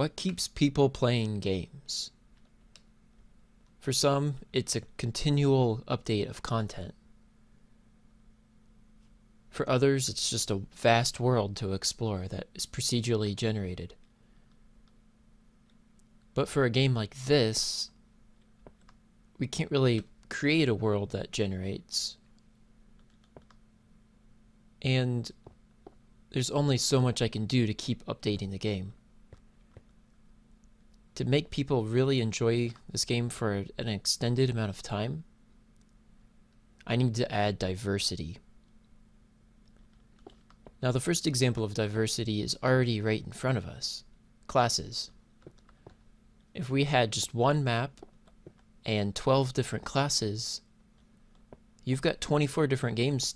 What keeps people playing games? For some, it's a continual update of content. For others, it's just a vast world to explore that is procedurally generated. But for a game like this, we can't really create a world that generates. And there's only so much I can do to keep updating the game. To make people really enjoy this game for an extended amount of time, I need to add diversity. Now, the first example of diversity is already right in front of us: classes. If we had just one map and 12 different classes, you've got 144 different games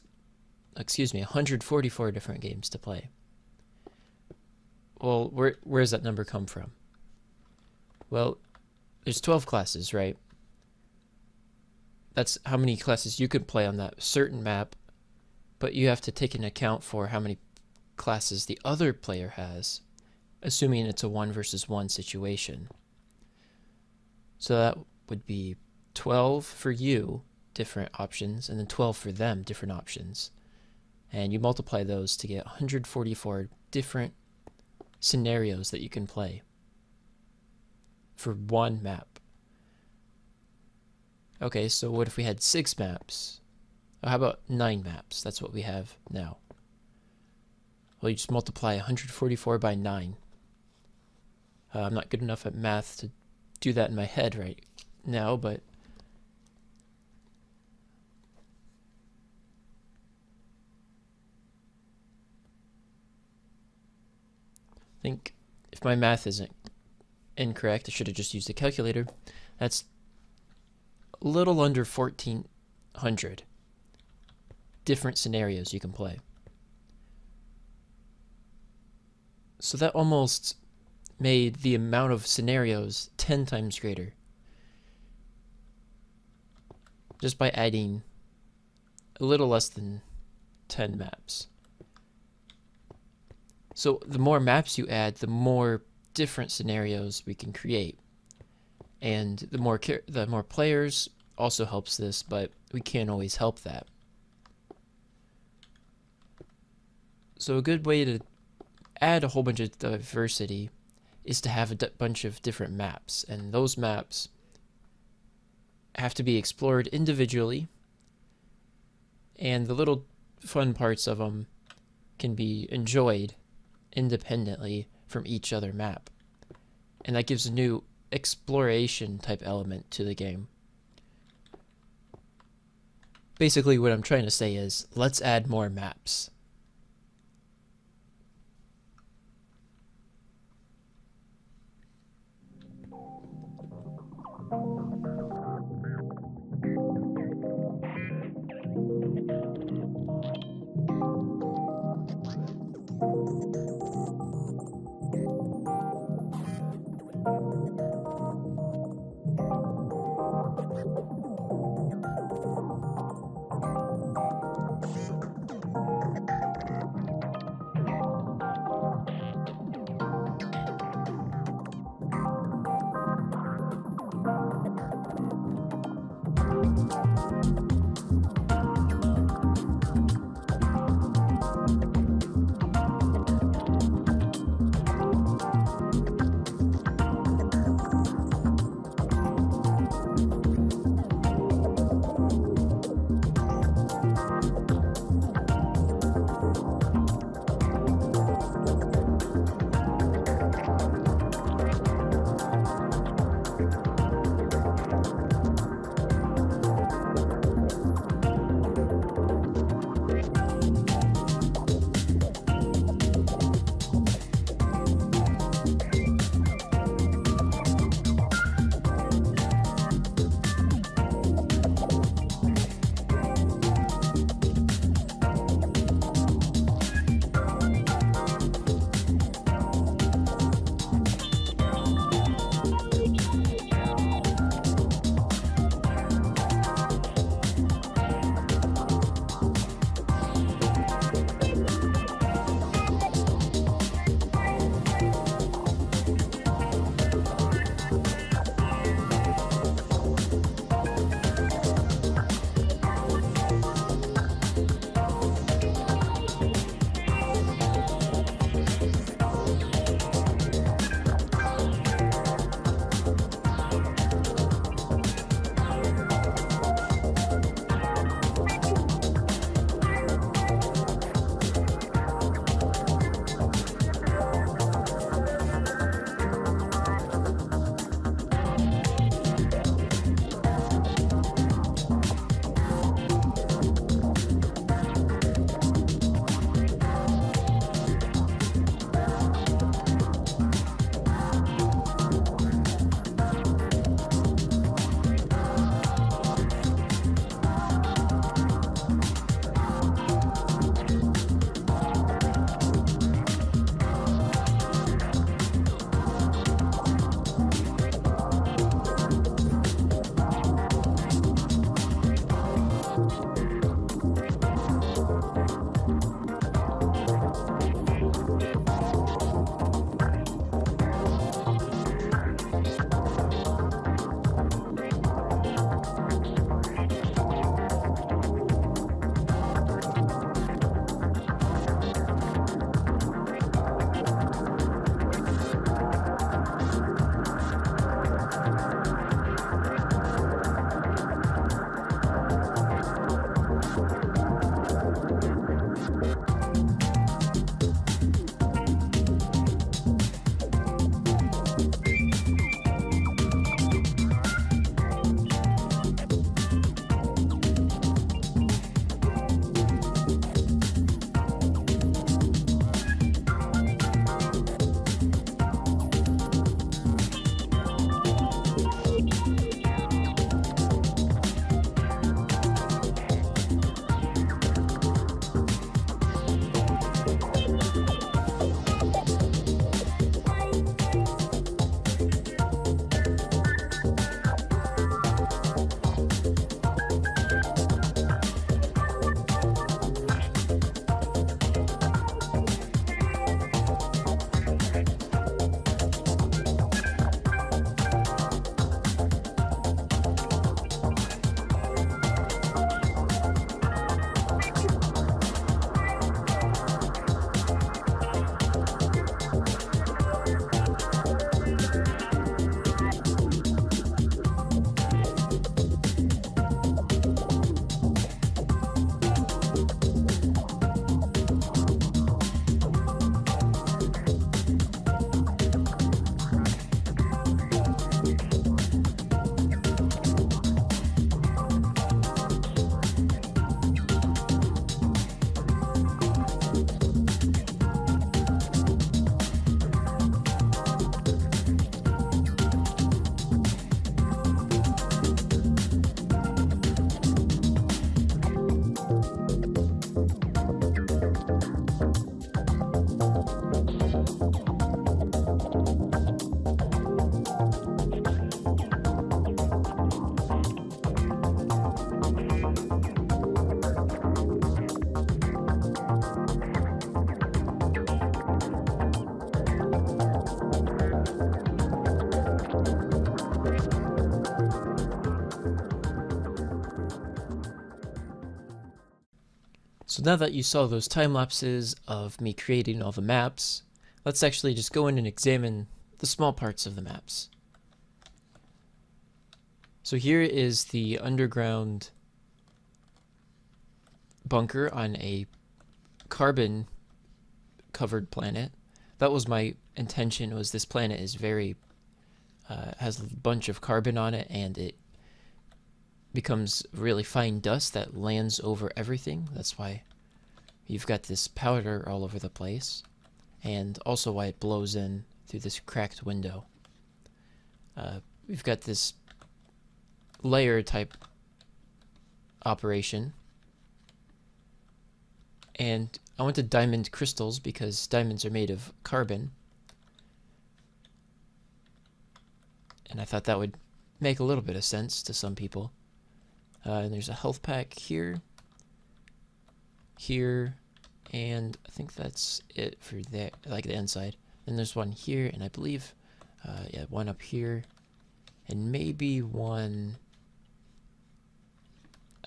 to play. Well, where does that number come from? Well, there's 12 classes, right? That's how many classes you could play on that certain map, but you have to take into account for how many classes the other player has, assuming it's a 1 versus 1 situation. So that would be 12 for you, different options, and then 12 for them, different options. And you multiply those to get 144 different scenarios that you can play for one map. Okay, so what if we had 6 maps? Oh, how about 9 maps? That's what we have now. Well, you just multiply 144 by 9. I'm not good enough at math to do that in my head right now, but I think if my math isn't incorrect, I should have just used a calculator. That's a little under 1,400 different scenarios you can play. So that almost made the amount of scenarios 10 times greater, just by adding a little less than 10 maps. So the more maps you add, the more different scenarios we can create, and the more players also helps this, but we can't always help that. So a good way to add a whole bunch of diversity is to have a bunch of different maps, and those maps have to be explored individually, and the little fun parts of them can be enjoyed independently from each other map, and that gives a new exploration type element to the game. Basically, what I'm trying to say is, let's add more maps. So now that you saw those time lapses of me creating all the maps, let's actually just go in and examine the small parts of the maps. So here is the underground bunker on a carbon covered planet. That was my intention, was this planet is very has a bunch of carbon on it, and it becomes really fine dust that lands over everything. That's why you've got this powder all over the place, and also why it blows in through this cracked window. We've got this layer type operation, and I went to diamond crystals because diamonds are made of carbon, and I thought that would make a little bit of sense to some people. And there's a health pack here, and I think that's it for there, like the inside. Then there's one here, and I believe, yeah, one up here, and maybe one,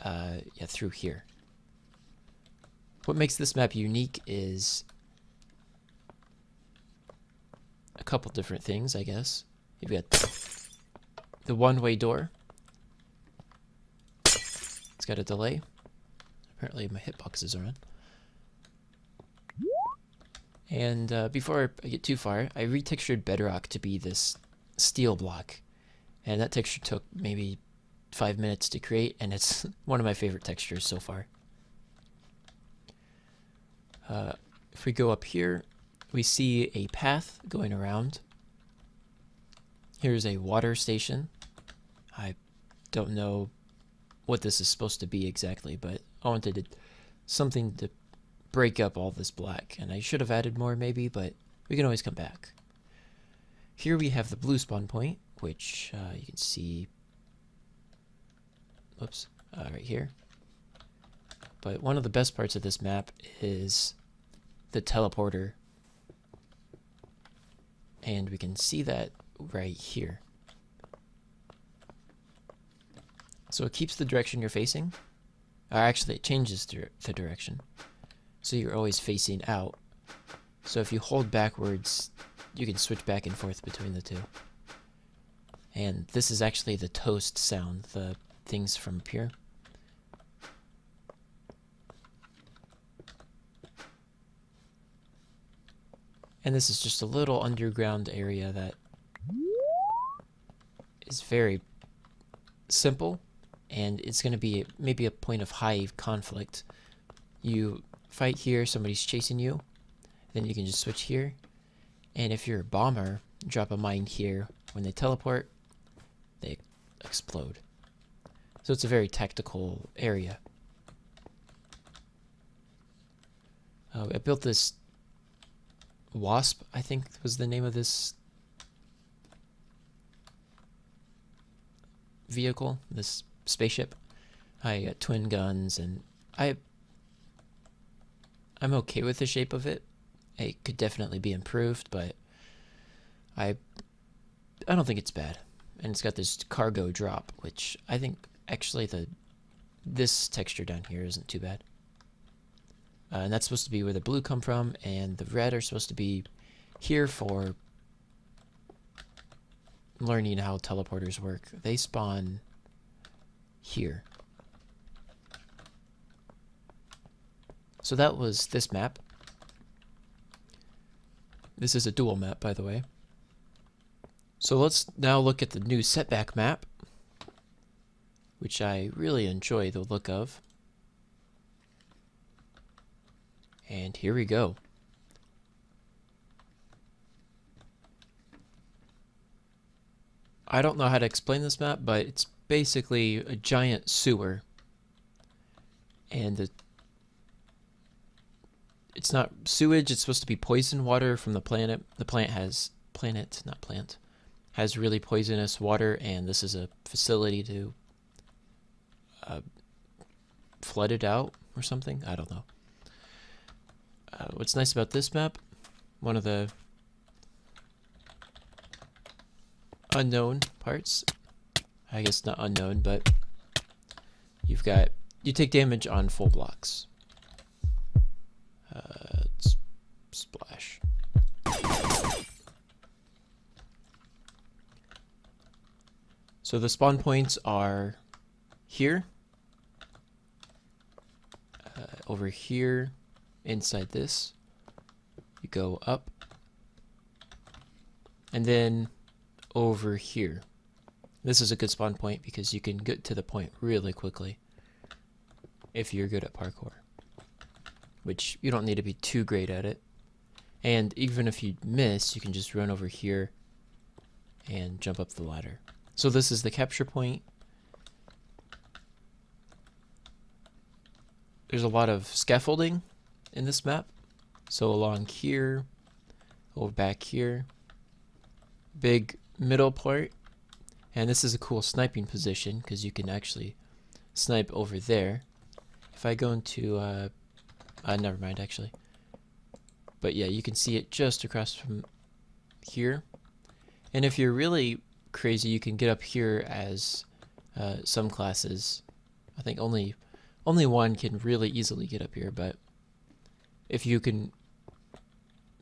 yeah, through here. What makes this map unique is a couple different things, I guess. You've got the one-way door. It's got a delay. Apparently my hitboxes are on. And before I get too far, I retextured bedrock to be this steel block. And that texture took maybe 5 minutes to create, and it's one of my favorite textures so far. If we go up here, we see a path going around. Here's a water station. I don't know what this is supposed to be exactly, but I wanted something to break up all this black, and I should have added more maybe, but we can always come back. Here we have the blue spawn point, which you can see, whoops, right here. But one of the best parts of this map is the teleporter, and we can see that right here. So it keeps the direction you're facing, or actually it changes the direction, so you're always facing out. So if you hold backwards, you can switch back and forth between the two. And this is actually the toast sound, the things from up here. And this is just a little underground area that is very simple, and it's going to be maybe a point of high conflict. You fight here, somebody's chasing you, then you can just switch here, and if you're a bomber, drop a mine here. When they teleport, they explode. So it's a very tactical area. I built this Wasp, I think was the name of this vehicle, this spaceship. I got twin guns, and I'm okay with the shape of it. It could definitely be improved, but I don't think it's bad. And it's got this cargo drop, which I think actually this texture down here isn't too bad. And that's supposed to be where the blue come from, and the red are supposed to be here for learning how teleporters work. They spawn here. So that was this map. This is a dual map, by the way. So let's now look at the new setback map, which I really enjoy the look of. And here we go. I don't know how to explain this map, but it's basically a giant sewer. And it's not sewage, it's supposed to be poison water from the planet. The planet has really poisonous water, and this is a facility to flood it out or something. I don't know. What's nice about this map, one of the unknown parts, I guess not unknown, but you take damage on full blocks. Splash. So the spawn points are here, over here, inside this. You go up, and then over here. This is a good spawn point because you can get to the point really quickly if you're good at parkour, which you don't need to be too great at it. And even if you miss, you can just run over here and jump up the ladder. So this is the capture point. There's a lot of scaffolding in this map. So along here, over back here, big middle part. And this is a cool sniping position because you can actually snipe over there. If I go into, never mind actually. But yeah, you can see it just across from here. And if you're really crazy, you can get up here as some classes. I think only one can really easily get up here, but if you can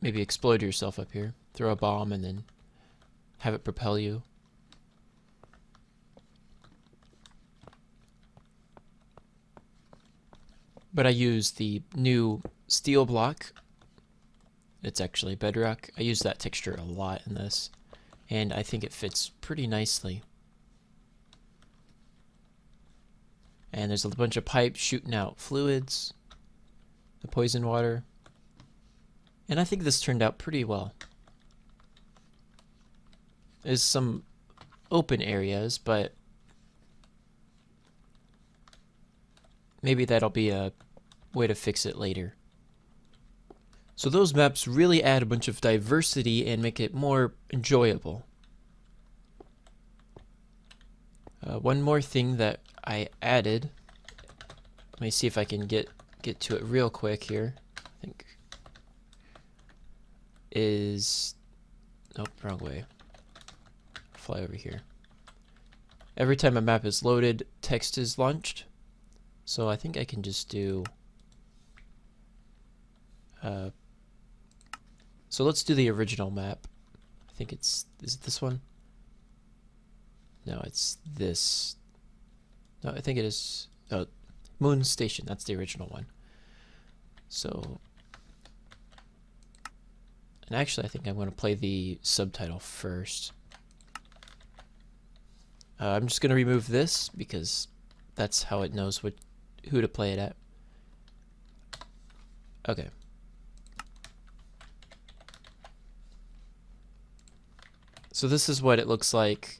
maybe explode yourself up here, throw a bomb and then have it propel you. But I use the new steel block. It's actually bedrock. I use that texture a lot in this, and I think it fits pretty nicely. And there's a bunch of pipes shooting out fluids, the poison water, and I think this turned out pretty well. There's some open areas, but maybe that'll be a way to fix it later. So those maps really add a bunch of diversity and make it more enjoyable. One more thing that I added, let me see if I can get to it real quick here, I think, is, nope, wrong way. Fly over here. Every time a map is loaded, text is launched. So I think I can just do, so let's do the original map. I think is it this one? No, it's this. No, I think it is, oh, Moon Station, that's the original one. So, and actually I think I'm going to play the subtitle first. I'm just going to remove this because that's how it knows who to play it at. Okay. So this is what it looks like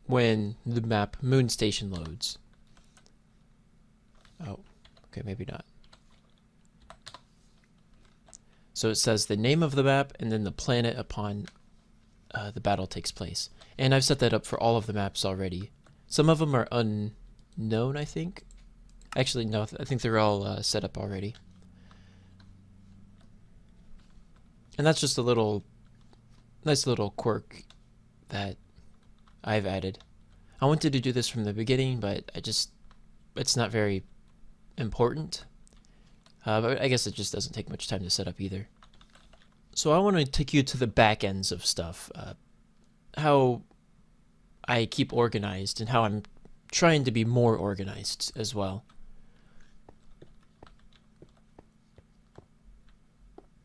when the map Moon Station loads. Oh, okay, maybe not. So it says the name of the map and then the planet upon the battle takes place. And I've set that up for all of the maps already. Some of them are unknown, I think. Actually, no, I think they're all set up already. And that's just a nice little quirk that I've added. I wanted to do this from the beginning, but it's not very important. But I guess it just doesn't take much time to set up either. So I want to take you to the back ends of stuff. How I keep organized and how I'm trying to be more organized as well.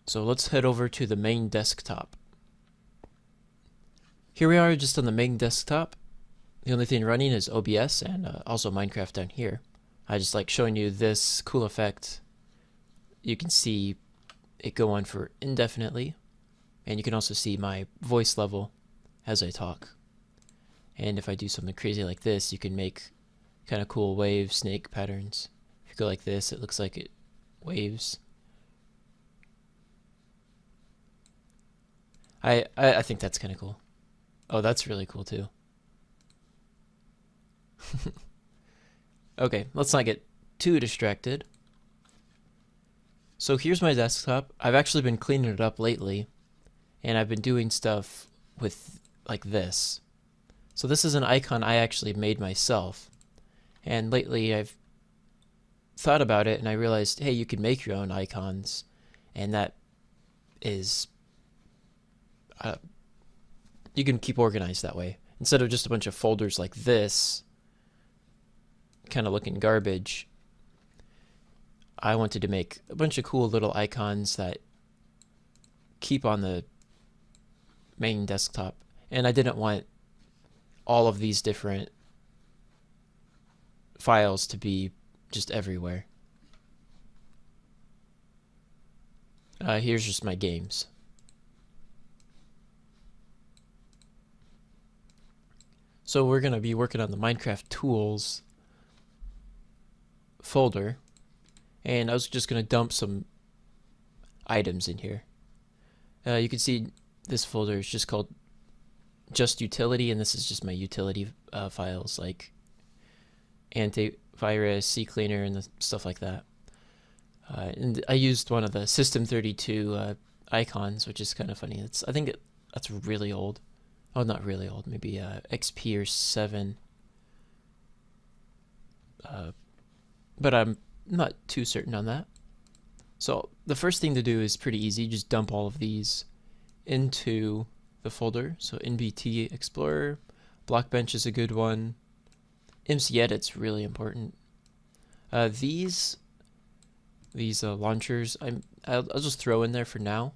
So let's head over to the main desktop. Here we are just on the main desktop. The only thing running is OBS and also Minecraft down here. I just like showing you this cool effect. You can see it go on for indefinitely, and you can also see my voice level as I talk. And if I do something crazy like this, you can make kind of cool wave snake patterns. If you go like this, it looks like it waves. I think that's kind of cool. Oh, that's really cool too. Okay, let's not get too distracted. So here's my desktop. I've actually been cleaning it up lately, and I've been doing stuff with like this. So this is an icon I actually made myself, and lately I've thought about it and I realized, hey, you can make your own icons, and that is you can keep organized that way instead of just a bunch of folders like this, kind of looking garbage. I wanted to make a bunch of cool little icons that keep on the main desktop, and I didn't want all of these different files to be just everywhere. Here's just my games. So we're going to be working on the Minecraft tools folder, and I was just going to dump some items in here. You can see this folder is just called just utility, and this is just my utility files like antivirus, CCleaner, and the stuff like that. And I used one of the System32 icons, which is kind of funny. I think that's really old. Oh, not really old. Maybe XP or 7. But I'm not too certain on that. So the first thing to do is pretty easy. Just dump all of these into the folder. So NBT Explorer, Blockbench is a good one. MC Edit's really important. These launchers, I'll just throw in there for now.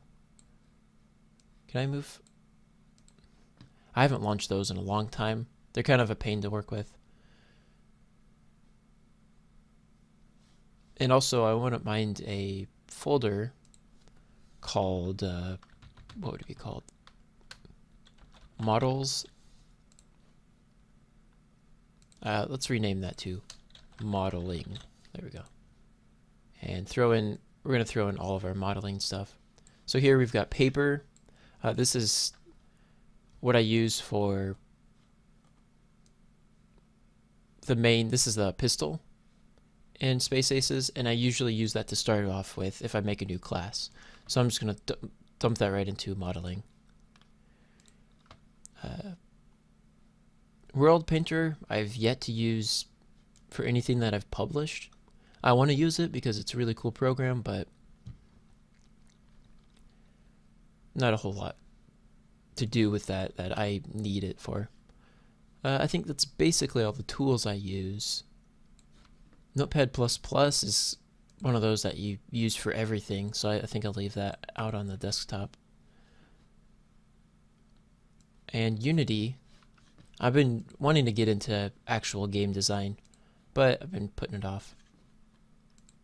Can I move? I haven't launched those in a long time. They're kind of a pain to work with. And also, I wouldn't mind a folder called, what would it be called? Models. Let's rename that to modeling. There we go. And we're going to throw in all of our modeling stuff. So here we've got paper. This is what I use for the main, this is the pistol in Space Aces, and I usually use that to start off with if I make a new class. So I'm just going to dump that right into modeling. World Painter I've yet to use for anything that I've published. I want to use it because it's a really cool program, but not a whole lot to do with that I need it for. I think that's basically all the tools I use. Notepad++ is one of those that you use for everything, so I think I'll leave that out on the desktop. And Unity, I've been wanting to get into actual game design, but I've been putting it off.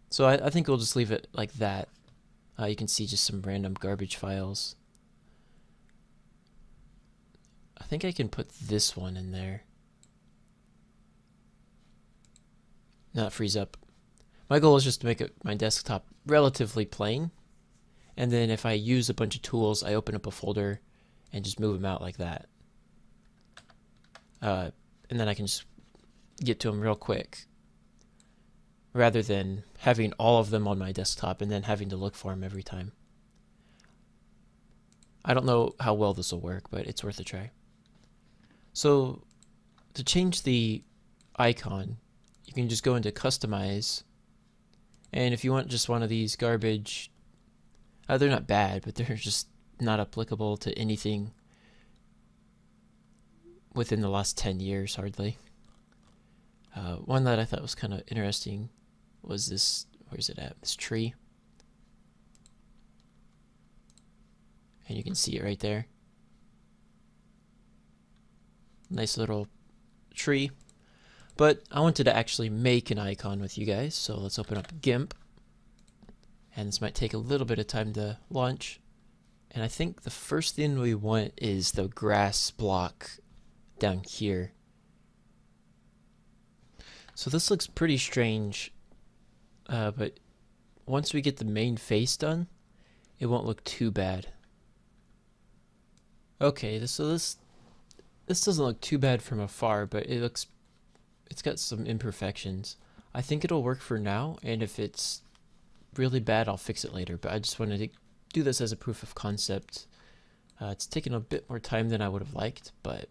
So I think we'll just leave it like that. You can see just some random garbage files. I think I can put this one in there. Not freeze up. My goal is just to make my desktop relatively plain. And then if I use a bunch of tools, I open up a folder and just move them out like that. And then I can just get to them real quick, rather than having all of them on my desktop and then having to look for them every time. I don't know how well this will work, but it's worth a try. So to change the icon, you can just go into Customize, and if you want just one of these garbage, they're not bad, but they're just not applicable to anything within the last 10 years, hardly. One that I thought was kind of interesting was this, where's it at? This tree. And you can see it right there. Nice little tree. But I wanted to actually make an icon with you guys, so let's open up GIMP. And this might take a little bit of time to launch. And I think the first thing we want is the grass block down here. So this looks pretty strange, but once we get the main face done, it won't look too bad. Okay, so this doesn't look too bad from afar, but it's got some imperfections. I think it'll work for now, and if it's really bad, I'll fix it later, but I just wanted to do this as a proof of concept. It's taken a bit more time than I would have liked, but...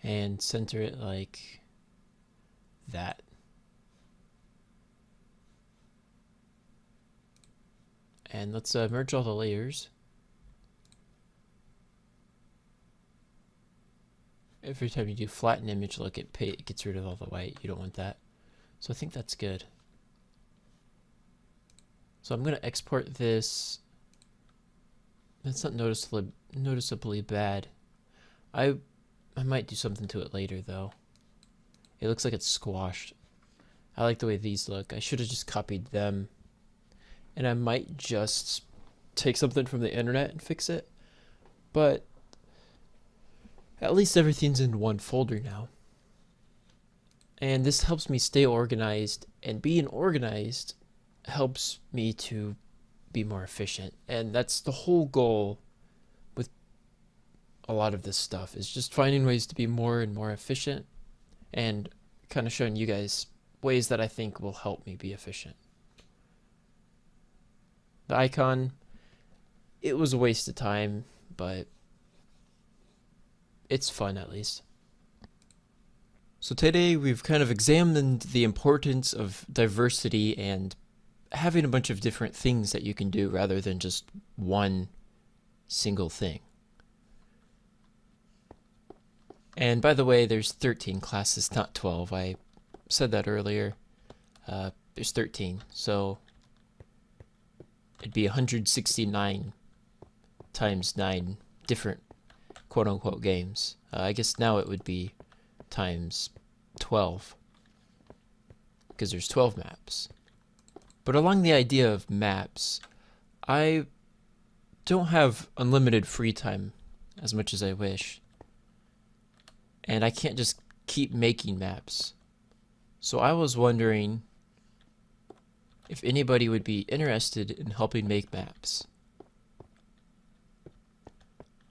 And center it like that. And let's merge all the layers. Every time you do flatten image look, it gets rid of all the white. You don't want that. So I think that's good. So I'm going to export this. That's not noticeably bad. I might do something to it later though. It looks like it's squashed. I like the way these look. I should have just copied them. And I might just take something from the internet and fix it. But at least everything's in one folder now. And this helps me stay organized, and being organized helps me to be more efficient. And that's the whole goal with a lot of this stuff, is just finding ways to be more and more efficient and kind of showing you guys ways that I think will help me be efficient. The icon, it was a waste of time, but it's fun at least. So today we've kind of examined the importance of diversity and having a bunch of different things that you can do rather than just one single thing. And by the way, there's 13 classes, not 12. I said that earlier. There's 13, so it'd be 169 times 9 different quote-unquote games. I guess now it would be times 12, because there's 12 maps. But along the idea of maps, I don't have unlimited free time as much as I wish. And I can't just keep making maps. So I was wondering if anybody would be interested in helping make maps.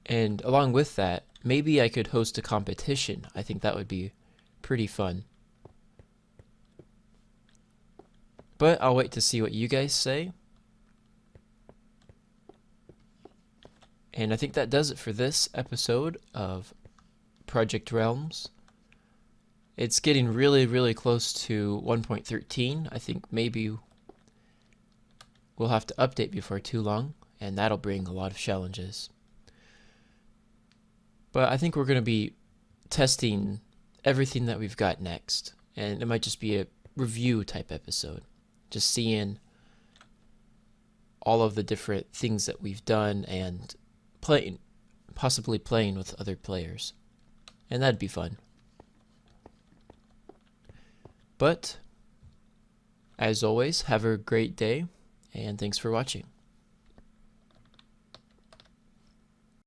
And along with that, maybe I could host a competition. I think that would be pretty fun. But I'll wait to see what you guys say. And I think that does it for this episode of Project Realms. It's getting really, really close to 1.13. I think maybe we'll have to update before too long, and that'll bring a lot of challenges. But I think we're going to be testing everything that we've got next, and it might just be a review type episode, just seeing all of the different things that we've done and possibly playing with other players, and that'd be fun. But as always, have a great day, and thanks for watching.